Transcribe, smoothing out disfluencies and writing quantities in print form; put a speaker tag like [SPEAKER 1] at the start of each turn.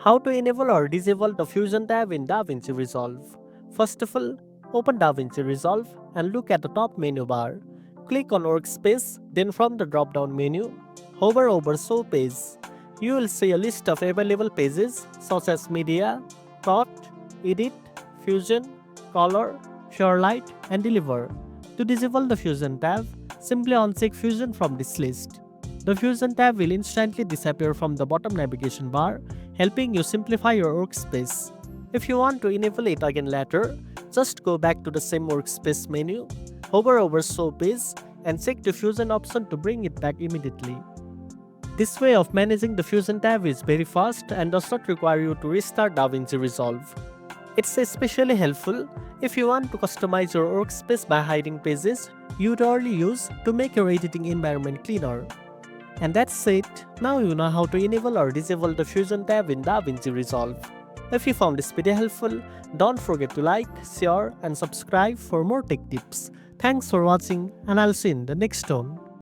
[SPEAKER 1] How to enable or disable the Fusion tab in DaVinci Resolve. First of all, open DaVinci Resolve and look at the top menu bar. Click on Workspace, then from the drop-down menu, hover over Show Page. You will see a list of available pages such as Media, Cut, Edit, Fusion, Color, Share Light, and Deliver. To disable the Fusion tab, simply uncheck Fusion from this list. The Fusion tab will instantly disappear from the bottom navigation bar, helping you simplify your workspace. If you want to enable it again later, just go back to the same workspace menu, hover over Show Page, and check the Fusion option to bring it back immediately. This way of managing the Fusion tab is very fast and does not require you to restart DaVinci Resolve. It's especially helpful if you want to customize your workspace by hiding pages you'd already use to make your editing environment cleaner. And that's it. Now you know how to enable or disable the Fusion tab in DaVinci Resolve. If you found this video helpful, don't forget to like, share, and subscribe for more tech tips. Thanks for watching, and I'll see you in the next one.